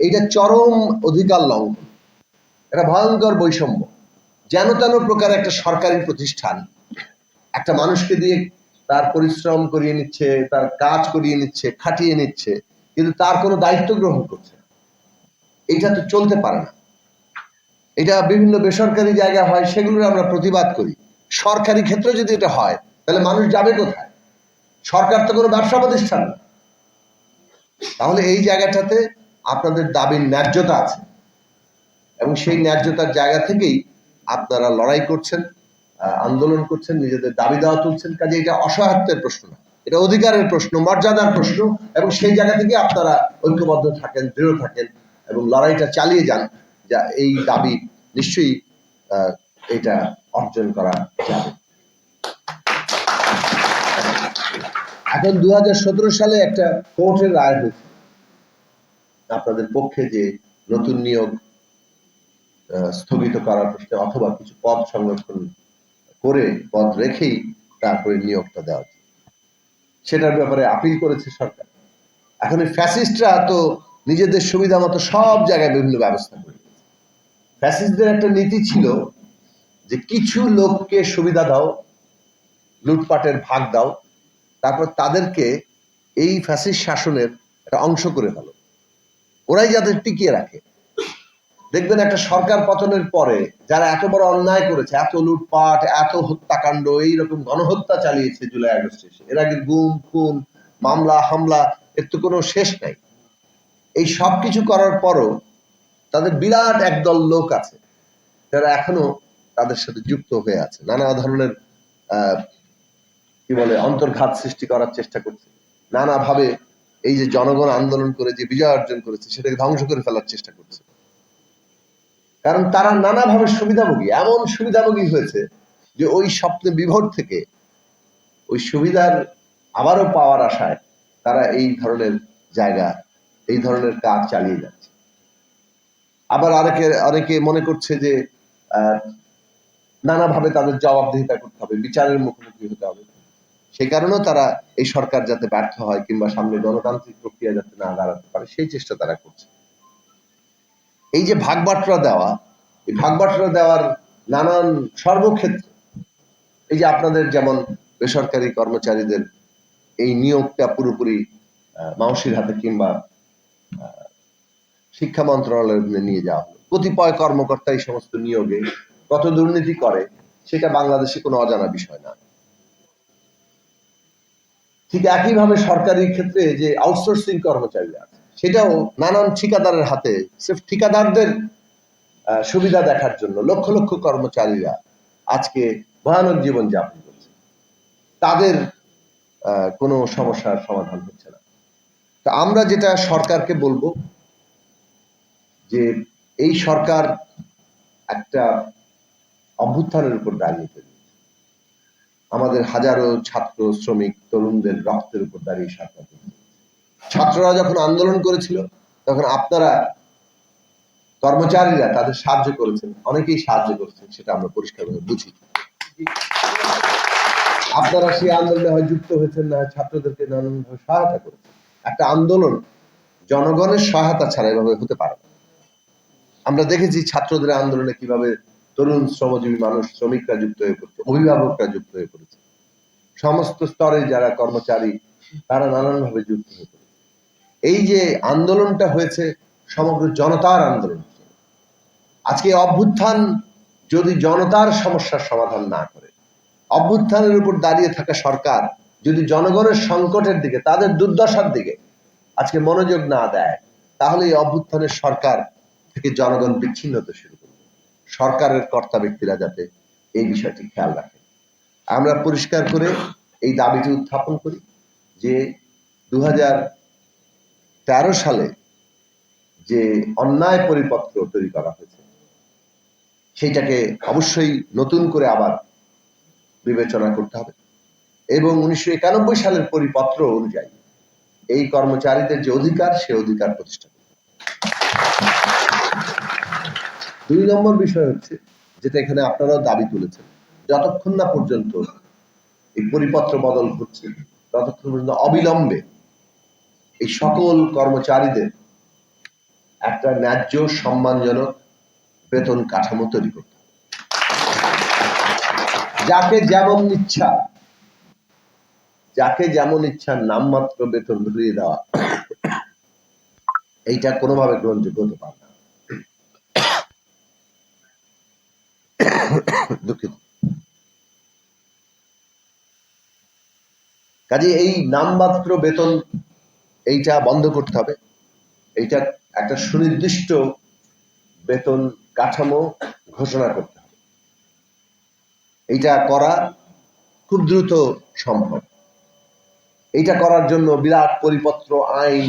এইটা চরম অধিকার লঙ্ঘন, এটা ভয়ঙ্কর বৈষম্য। যেন তেন প্রকার একটা সরকারি প্রতিষ্ঠান একটা মানুষকে দিয়ে তার পরিশ্রম করিয়ে নিচ্ছে, তার কাজ করিয়ে নিচ্ছে, খাটিয়ে নিচ্ছে, কিন্তু তার কোনো দায়িত্ব গ্রহণ করছে না। এটা তো চলতে পারে না। এটা বিভিন্ন বেসরকারি জায়গা হয়, সেগুলোর আমরা প্রতিবাদ করি। সরকারি ক্ষেত্রে যদি এটা হয় তাহলে মানুষ যাবে কোথায়? সরকার তো কোনো ব্যবসা প্রতিষ্ঠান না। তাহলে এই জায়গাটাতে আপনাদের দাবির ন্যায্যতা আছে এবং সেই ন্যায্যতার জায়গা থেকেই আপনারা লড়াই করছেন, আন্দোলন করছেন, নিজেদের দাবি দেওয়া তুলছেন। কাজে এটা অসহায়ত্বের প্রশ্ন না, এটা অধিকারের প্রশ্ন, মর্যাদার প্রশ্ন। এবং সেই জায়গা থেকে আপনারা ঐক্যবদ্ধ থাকেন, দৃঢ় থাকেন এবং লড়াইটা চালিয়ে যান, যা এই দাবি নিশ্চয়ই এটা অর্জন করা যাবে। এখন 2017 সালে একটা কোর্টের রায় হয়েছে আপনাদের পক্ষে, যে নতুন নিয়োগ স্থগিত করার প্রশ্নে অথবা কিছু পদ সংরক্ষণ করে পদ রেখেই তারপরে নিয়োগটা দেওয়া উচিত। সেটার ব্যাপারে আপিল করেছে সরকার। এখন এই ফ্যাসিস্টরা তো নিজেদের সুবিধা মতো সব জায়গায় বিভিন্ন ব্যবস্থা করে। ফ্যাসিস্টদের একটা নীতি ছিল যে কিছু লোককে সুবিধা দাও, লুটপাটের ভাগ দাও, তারপর তাদেরকে এই ফ্যাসিস্ট শাসনের একটা অংশ করে ফেলো, ওরাই যাদের টিকিয়ে রাখে। দেখবেন একটা সরকার পতনের পরে যারা এত বড় অন্যায় করেছে, এত লুটপাট, এত হত্যাকাণ্ড, এইরকম গণহত্যা চালিয়েছে জুলাই আগস্টে, এর আগে গুম খুন, মামলা হামলা, এর তো কোনো শেষ নাই। এই সব কিছু করার পরও তাদের বিরাট একদল লোক আছে যারা এখনো তাদের সাথে যুক্ত হয়ে আছে, নানা ধরনের কি বলে অন্তর্ঘাত সৃষ্টি করার চেষ্টা করছে, নানাভাবে এই যে জনগণ আন্দোলন করে যে বিজয় অর্জন করেছে সেটাকে ধ্বংস করে ফেলার চেষ্টা করছে। কারণ তারা নানাভাবে সুবিধাভোগী, এমন সুবিধাভোগী হয়েছে যে ওই স্বপ্নে বিভোর থেকে ওই সুবিধার আবারও পাওয়ার আশায় তারা এই ধরনের জায়গা, এই ধরনের কাজ চালিয়ে যাচ্ছে। আবার অনেকে মনে করছে যে নানাভাবে তাদের জবাবদিহিতা করতে হবে, বিচারের মুখোমুখি হতে হবে। সেই কারণেও তারা এই সরকার যাতে ব্যর্থ হয় কিংবা সামনে গণতান্ত্রিক প্রক্রিয়া যাতে না দাঁড়াতে পারে সেই চেষ্টা তারা করছে। এই যে ভাগবাটরা দেওয়া, এই ভাগবাটরা দেওয়ার নানান সর্বক্ষেত্রে, এই যে আপনাদের যেমন বেসরকারি কর্মচারীদের এই নিয়োগটা পুরোপুরি মাউসির হাতে কিংবা শিক্ষা মন্ত্রণালয়ে নিয়ে যাওয়া হলো, কতিপয় কর্মকর্তা এই সমস্ত নিয়োগে কত দুর্নীতি করে সেটা বাংলাদেশে কোনো অজানা বিষয় না। ঠিক একইভাবে সরকারি ক্ষেত্রে যে আউটসোর্সিং কর্মচারী আছে সেটাও নানান ঠিকাদারের হাতে, সির্ফ ঠিকাদারদের সুবিধা দেখার জন্য লক্ষ লক্ষ কর্মচারীরা আজকে ভয়ানক জীবন যাপন করছে, তাদের কোনো সমস্যার সমাধান হচ্ছে না। তো আমরা যেটা সরকারকে বলবো যে এই সরকার একটা অভ্যুত্থানের উপর দাঁড়িয়ে ফেলেছে, আমাদের হাজারো ছাত্র শ্রমিক তরুণদের রক্তের উপর দাঁড়িয়ে সরকার। ছাত্ররা যখন আন্দোলন করেছিল তখন আপনারা কর্মচারীরা তাদের সাহায্য করেছেন, অনেকেই সাহায্য করেছেন, সেটা আমরা পরিষ্কারভাবে বুঝি। আপনারা সেই আন্দোলনে হয় যুক্ত হয়েছেন, না ছাত্রদেরকে নানানভাবে সহায়তা করেছেন। একটা আন্দোলন জনগণের সহায়তা ছাড়া এভাবে হতে পারে না। আমরা দেখেছি ছাত্রদের আন্দোলনে কিভাবে তরুণ শ্রমজীবী মানুষ, শ্রমিকরা যুক্ত হয়ে পড়ছে, অভিভাবকরা যুক্ত হয়ে পড়েছে, সমস্ত স্তরে যারা কর্মচারী তারা নানানভাবে যুক্ত হয়ে পড়েছে। এই যে আন্দোলনটা হয়েছে সমগ্র জনতার আন্দোলন। আজকে অভ্যুত্থান যদি জনতার সমস্যার সমাধান না করে, অভ্যুত্থানের উপর দাঁড়িয়ে থাকা সরকার যদি জনগণের সংকটের দিকে, তাদের দুর্দশার দিকে আজকে মনোযোগ না দেয়, তাহলে এই অভ্যুত্থানের সরকার থেকে জনগণ বিচ্ছিন্ন হতে শুরু করবে। সরকারের কর্তা ব্যক্তিরা যাতে এই বিষয়টি খেয়াল রাখে। আমরা পরিষ্কার করে এই দাবিটি উত্থাপন করি যে 2013 সালে যে অন্যায় পরিপত্র তৈরি করা হয়েছে সেইটাকে অবশ্যই নতুন করে আবার বিবেচনা করতে হবে এবং 1991 সালের পরিপত্র অনুযায়ী এই কর্মচারীদের যে অধিকার, সে অধিকার প্রতিষ্ঠা করতে হবে। 2 নম্বর বিষয় হচ্ছে যেটা এখানে আপনারাও দাবি তুলেছেন, যতক্ষণ না পর্যন্ত এই পরিপত্র বদল ঘটছে ততক্ষণ পর্যন্ত অবিলম্বে এই সকল কর্মচারীদের একটা ন্যায্য সম্মানজনক বেতন কাঠামো তৈরি করতে হবে। যাকে যেমন ইচ্ছা নামমাত্র বেতন ধরিয়ে দেওয়া, এইটা কোনোভাবে গ্রহণযোগ্য হতে পারে না। দুঃখিত। কাজে এই নামমাত্র বেতন এইটা বন্ধ করতে হবে। এইটা একটা সুনির্দিষ্ট বেতন কাঠামো ঘোষণা করতে হবে। এইটা করা খুব দ্রুত সম্ভব। এইটা করার জন্য বিরাট পরিপত্র, আইন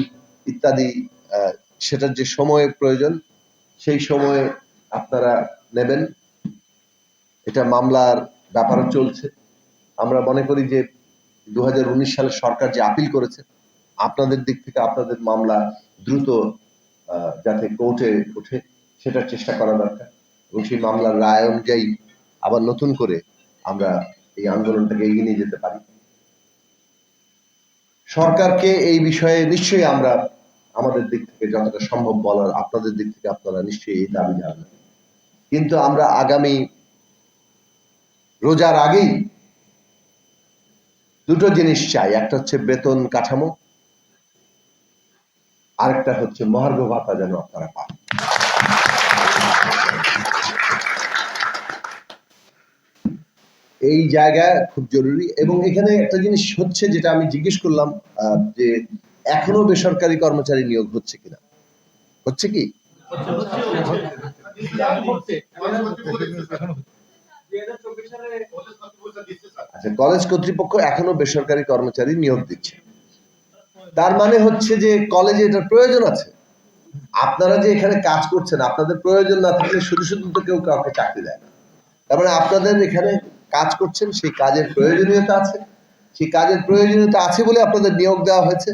ইত্যাদি, সেটার যে সময়ের প্রয়োজন সেই সময়ে আপনারা নেবেন। এটা মামলার ব্যাপারও চলছে। আমরা মনে করি যে 2019 সালে সরকার যে আপিল করেছে, আপনাদের দিক থেকে আপনাদের মামলা দ্রুত যাতে কোর্টে ওঠে সেটার চেষ্টা করা দরকার, এবং সেই মামলার রায় অনুযায়ী আবার নতুন করে আমরা এই আন্দোলনটাকে এগিয়ে নিয়ে যেতে পারি। সরকারকে এই বিষয়ে নিশ্চয়ই আমরা আমাদের দিক থেকে যতটা সম্ভব বলার, আপনাদের দিক থেকে আপনারা নিশ্চয়ই এই দাবি জানাবেন। কিন্তু আমরা আগামী রোজার আগেই দুটো জিনিস চাই। একটা হচ্ছে বেতন কাঠামো, আরেকটা হচ্ছে মহার্ঘ ভাতা যেন আপনারা পান। এই জায়গায় খুব জরুরি। এবং এখানে একটা জিনিস হচ্ছে যেটা আমি জিজ্ঞেস করলাম, যে এখনো বেসরকারি কর্মচারী নিয়োগ হচ্ছে কিনা, হচ্ছে কি? আচ্ছা, কলেজ কর্তৃপক্ষ এখনো বেসরকারি কর্মচারী নিয়োগ দিচ্ছে। তার মানে হচ্ছে যে কলেজে এটার প্রয়োজন আছে। আপনারা যে এখানে কাজ করছেন, আপনাদের প্রয়োজন না থাকলে শুধু শুধু তো কেউ কাউকে চাকরি দেয় না। তার মানে আপনাদের এখানে কাজ করছেন, সেই কাজের প্রয়োজনীয়তা আছে, সেই কাজের প্রয়োজনীয়তা আছে বলে আপনাদের নিয়োগ দেওয়া হয়েছে।